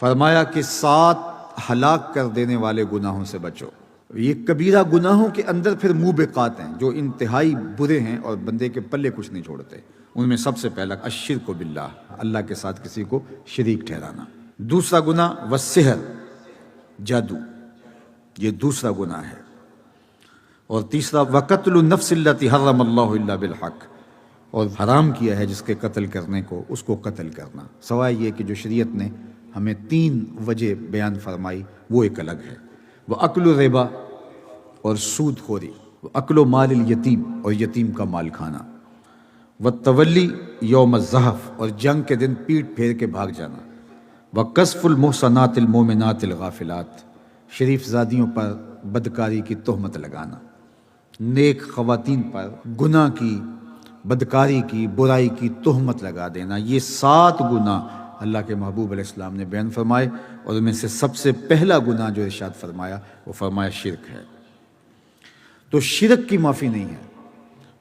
فرمایا کہ 7 ہلاک کر دینے والے گناہوں سے بچو۔ یہ کبیرہ گناہوں کے اندر پھر موبقات ہیں جو انتہائی برے ہیں اور بندے کے پلے کچھ نہیں چھوڑتے۔ ان میں سب سے پہلا الشرک باللہ، اللہ کے ساتھ کسی کو شریک ٹھہرانا۔ دوسرا گناہ والسحر، جادو، یہ دوسرا گناہ ہے۔ اور تیسرا وقتل النفس التي حرم اللہ الا بالحق، اور حرام کیا ہے جس کے قتل کرنے کو اس کو قتل کرنا، سوائے یہ کہ جو شریعت نے ہمیں 3 وجہ بیان فرمائی وہ ایک الگ ہے۔ وہ اکل الربا، اور سود خوری، وہ اکل و مال الیتیم، اور یتیم کا مال کھانا، والتولی یوم الزحف، اور جنگ کے دن پیٹ پھیر کے بھاگ جانا، وقذف المحصنات المؤمنات الغافلات، شریف زادیوں پر بدکاری کی تہمت لگانا، نیک خواتین پر گناہ کی، بدکاری کی، برائی کی تہمت لگا دینا۔ یہ 7 گناہ اللہ کے محبوب علیہ السلام نے بیان فرمائے، اور ان میں سے سب سے پہلا گناہ جو ارشاد فرمایا وہ فرمایا شرک ہے۔ تو شرک کی معافی نہیں ہے،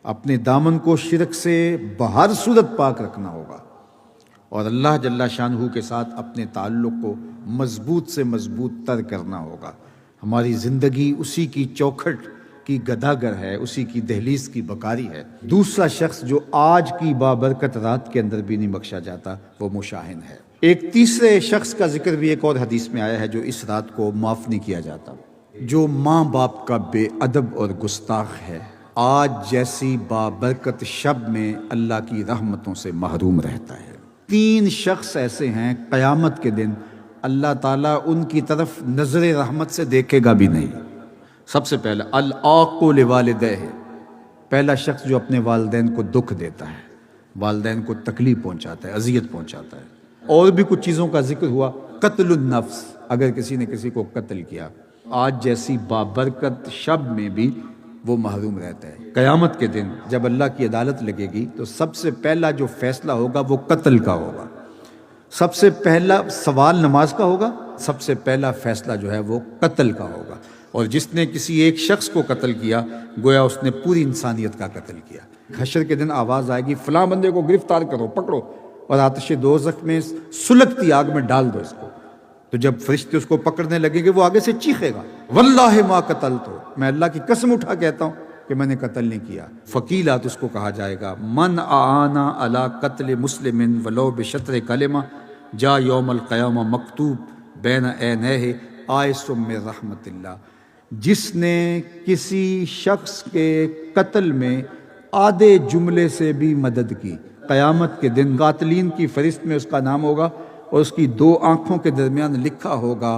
اپنے دامن کو شرک سے بہر صورت پاک رکھنا ہوگا، اور اللہ جل شانہ کے ساتھ اپنے تعلق کو مضبوط سے مضبوط تر کرنا ہوگا۔ ہماری زندگی اسی کی چوکھٹ کی گداگر ہے، اسی کی دہلیز کی بکاری ہے۔ دوسرا شخص جو آج کی بابرکت رات کے اندر بھی نہیں بخشا جاتا وہ مشاہن ہے۔ ایک تیسرے شخص کا ذکر بھی ایک اور حدیث میں آیا ہے جو اس رات کو معاف نہیں کیا جاتا، جو ماں باپ کا بے ادب اور گستاخ ہے، آج جیسی بابرکت شب میں اللہ کی رحمتوں سے محروم رہتا ہے۔ 3 شخص ایسے ہیں قیامت کے دن اللہ تعالیٰ ان کی طرف نظر رحمت سے دیکھے گا بھی نہیں۔ سب سے پہلا العاق لوالدیہ، پہلا شخص جو اپنے والدین کو دکھ دیتا ہے، والدین کو تکلیف پہنچاتا ہے، اذیت پہنچاتا ہے۔ اور بھی کچھ چیزوں کا ذکر ہوا، قتل النفس، اگر کسی نے کسی کو قتل کیا، آج جیسی بابرکت شب میں بھی وہ محروم رہتا ہے۔ قیامت کے دن جب اللہ کی عدالت لگے گی تو سب سے پہلا جو فیصلہ ہوگا وہ قتل کا ہوگا، سب سے پہلا سوال نماز کا ہوگا، سب سے پہلا فیصلہ جو ہے وہ قتل کا ہوگا۔ اور جس نے کسی ایک شخص کو قتل کیا گویا اس نے پوری انسانیت کا قتل کیا۔ حشر کے دن آواز آئے گی فلاں بندے کو گرفتار کرو، پکڑو، اور آتش دوزخ میں سلگتی آگ میں ڈال دو اس کو۔ تو جب فرشتے اس کو پکڑنے لگیں گے وہ آگے سے چیخے گا واللہ ما قتلتو، میں اللہ کی قسم اٹھا کہتا ہوں کہ میں نے قتل نہیں کیا۔ فقیلات، اس کو کہا جائے گا من اعانا علی قتل مسلم ولو بشطر کلمہ جا یوم القیامہ مکتوب بین عینیہ آئس من رحمت اللہ، جس نے کسی شخص کے قتل میں آدھے جملے سے بھی مدد کی، قیامت کے دن قاتلین کی فہرست میں اس کا نام ہوگا، اور اس کی 2 آنکھوں کے درمیان لکھا ہوگا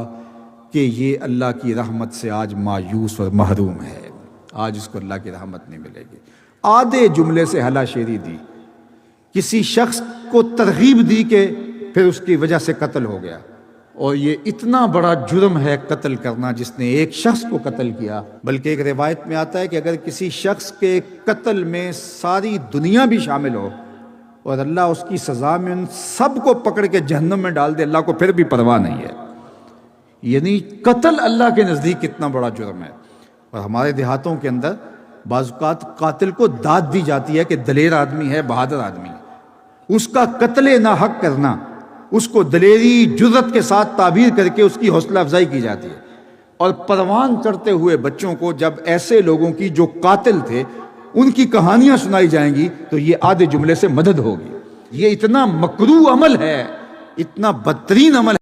کہ یہ اللہ کی رحمت سے آج مایوس اور محروم ہے، آج اس کو اللہ کی رحمت نہیں ملے گی۔ آدھے جملے سے ہلا شیری دی، کسی شخص کو ترغیب دی کہ پھر اس کی وجہ سے قتل ہو گیا۔ اور یہ اتنا بڑا جرم ہے قتل کرنا جس نے ایک شخص کو قتل کیا، بلکہ ایک روایت میں آتا ہے کہ اگر کسی شخص کے قتل میں ساری دنیا بھی شامل ہو اور اللہ اس کی سزا میں ان سب کو پکڑ کے جہنم میں ڈال دے، اللہ کو پھر بھی پرواہ نہیں ہے۔ یعنی قتل اللہ کے نزدیک کتنا بڑا جرم ہے۔ اور ہمارے دیہاتوں کے اندر بعض اوقات قاتل کو داد دی جاتی ہے کہ دلیر آدمی ہے، بہادر آدمی ہے، اس کا قتل ناحق کرنا، اس کو دلیری جرت کے ساتھ تعبیر کر کے اس کی حوصلہ افزائی کی جاتی ہے۔ اور پروان چڑھتے ہوئے بچوں کو جب ایسے لوگوں کی جو قاتل تھے ان کی کہانیاں سنائی جائیں گی تو یہ آدھے جملے سے مدد ہوگی۔ یہ اتنا مکروہ عمل ہے، اتنا بدترین عمل ہے۔